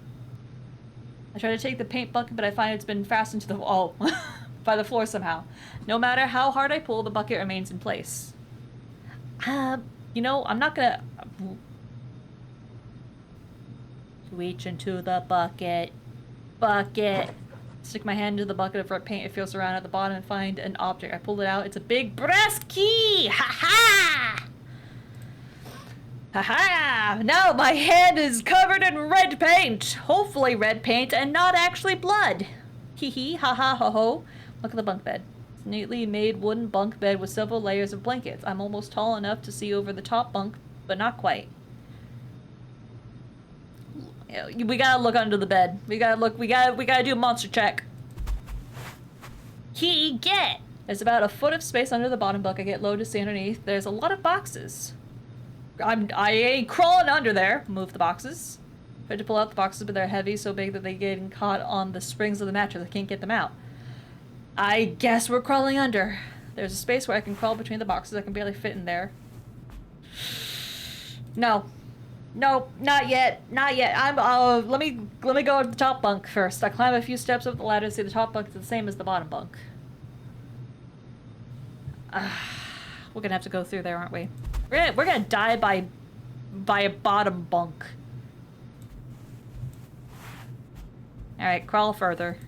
I try to take the paint bucket, but I find it's been fastened to the wall by the floor somehow. No matter how hard I pull, the bucket remains in place. You know, I'm not gonna... Reach into the bucket. Bucket. Stick my hand into the bucket of red paint. It feels around at the bottom and find an object. I pull it out. It's a big brass key! Ha-ha! Ha-ha! Now my hand is covered in red paint! Hopefully red paint and not actually blood. Hee-hee, ha-ha, ho-ho. Look at the bunk bed. It's a neatly made wooden bunk bed with several layers of blankets. I'm almost tall enough to see over the top bunk, but not quite. We gotta look under the bed. We gotta do a monster check. Get! There's about a foot of space under the bottom bunk. I get low to see underneath. There's a lot of boxes. I ain't crawling under there. Move the boxes. Tried to pull out the boxes, but they're heavy, so big that they get caught on the springs of the mattress. I can't get them out. I guess we're crawling under. There's a space where I can crawl between the boxes. I can barely fit in there. No. No, not yet. Not yet. Let me go to the top bunk first. I climb a few steps up the ladder to see the top bunk is the same as the bottom bunk. We're gonna have to go through there, aren't we? We're gonna die by a bottom bunk. Alright, crawl further.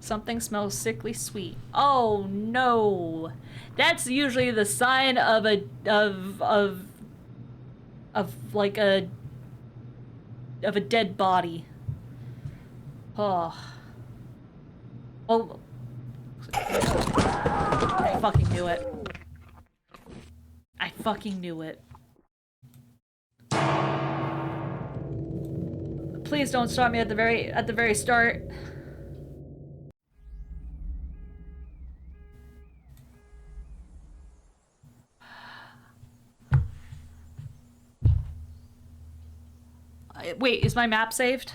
Something smells sickly sweet. Oh no! That's usually the sign of a dead body. Oh. Oh. I fucking knew it. I fucking knew it. Please don't stop me at the very start. Wait, is my map saved?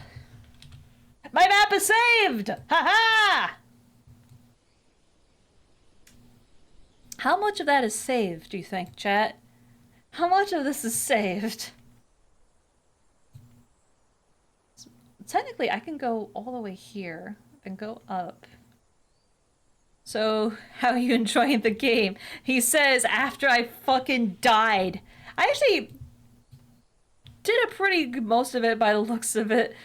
My map is saved! Ha-ha! How much of that is saved, do you think, chat? How much of this is saved? Technically, I can go all the way here and go up. So, how are you enjoying the game? He says after I fucking died. I actually did a pretty good most of it by the looks of it.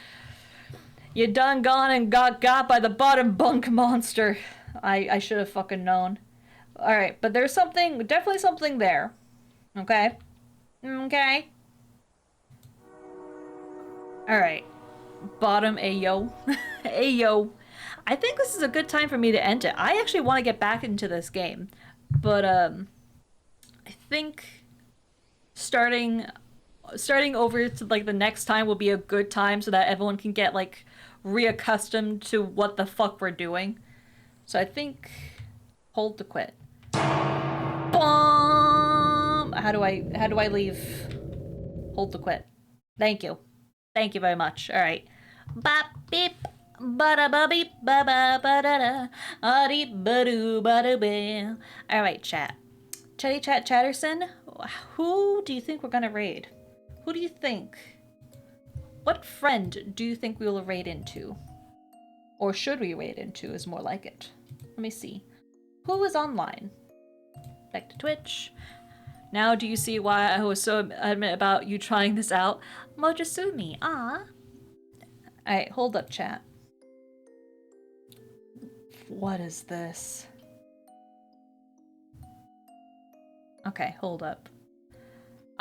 You done gone and got by the bottom bunk monster. I should have fucking known. Alright, but there's something, definitely something there. Okay? Okay? Alright. Bottom Ayo. Ayo. I think this is a good time for me to end it. I actually want to get back into this game. But, I think starting over to, like, the next time will be a good time so that everyone can get, like, reaccustomed to what the fuck we're doing. So I think hold to quit. Boom! How do I leave? Hold to quit. Thank you. Thank you very much. All right. Bop beep. Ba-da ba beep ba ba ba da da. Ah-dee ba-doo ba-doo ba. All right, chat. Chatty Chat Chatterson, who do you think we're gonna raid? Who do you think? What friend do you think we will raid into? Or should we raid into is more like it. Let me see. Who is online? Back to Twitch. Now do you see why I was so adamant about you trying this out? Mojasumi, ah. Alright, hold up, chat. What is this? Okay, hold up.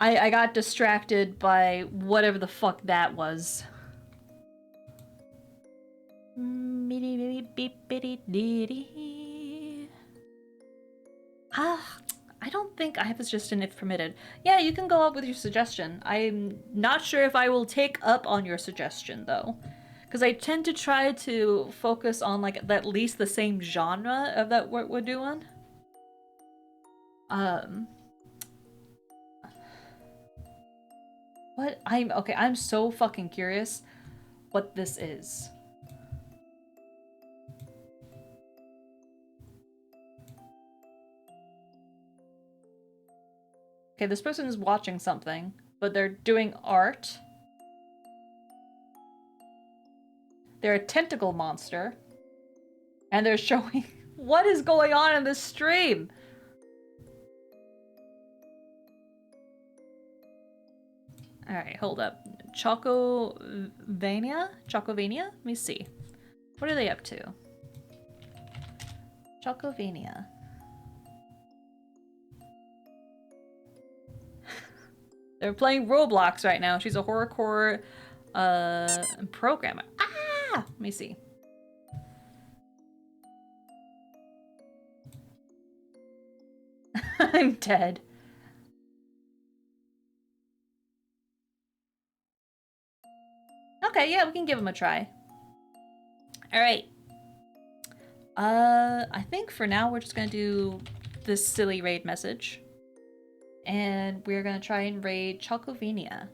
I got distracted by whatever the fuck that was. I don't think I have a suggestion if permitted. Yeah, you can go up with your suggestion. I'm not sure if I will take up on your suggestion, though. Because I tend to try to focus on, like, at least the same genre of that what we're doing. What? Okay, I'm so fucking curious what this is. Okay, this person is watching something, but they're doing art. They're a tentacle monster. And they're showing what is going on in this stream. Alright, hold up. Chocovania? Chocovania? Let me see. What are they up to? Chocovania. They're playing Roblox right now. She's a horrorcore programmer. Ah! Let me see. I'm dead. Okay, yeah, we can give him a try. Alright. I think for now we're just gonna do this silly raid message. And we're gonna try and raid Chalkovania,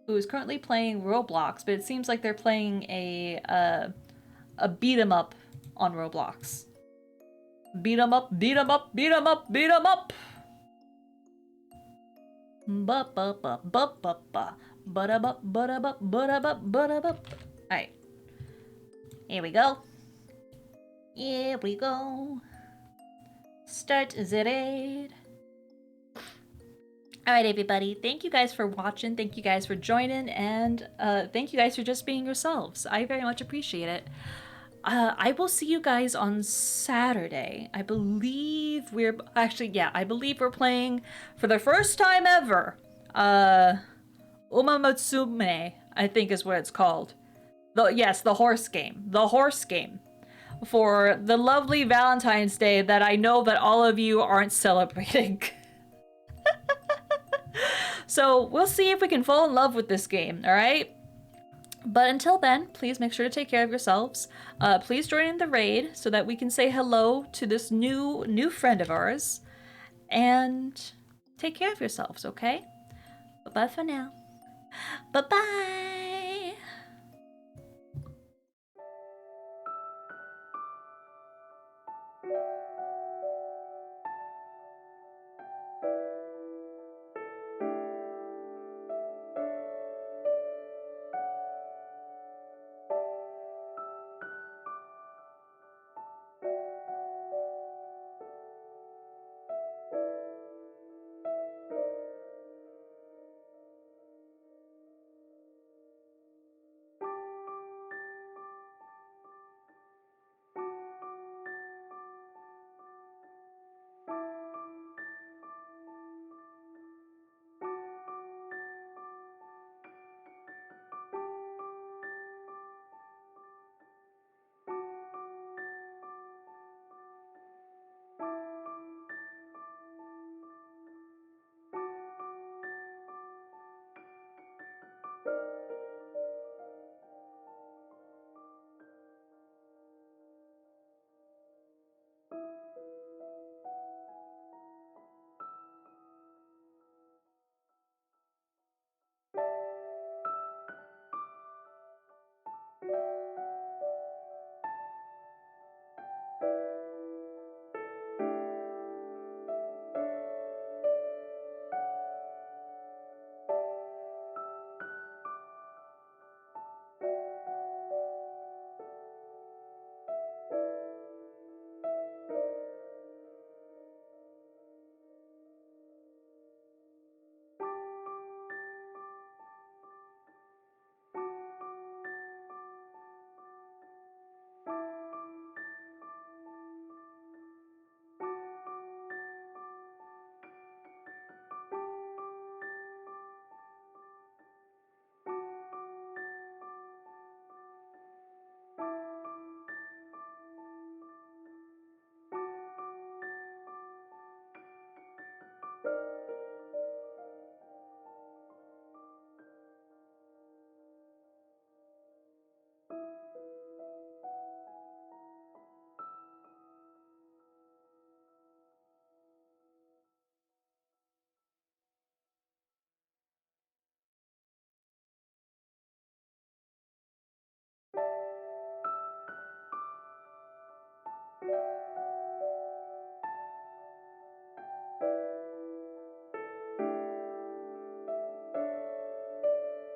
who is currently playing Roblox, but it seems like they're playing a beat 'em up on Roblox. Beat 'em up, beat 'em up, beat 'em up, beat 'em up! Ba ba ba ba ba ba ba da ba ba da ba ba da ba ba da ba. Alright. Here we go. Here we go. Start the raid. Alright, everybody. Thank you guys for watching. Thank you guys for joining. And thank you guys for just being yourselves. I very much appreciate it. I will see you guys on Saturday. I believe we're... Actually, yeah. I believe we're playing, for the first time ever, Umamatsume, I think is what it's called. Yes, the horse game. The horse game. For the lovely Valentine's Day that I know that all of you aren't celebrating. So we'll see if we can fall in love with this game, alright? But until then, please make sure to take care of yourselves. Please join in the raid so that we can say hello to this new friend of ours. And take care of yourselves, okay? Bye-bye for now. Bye-bye!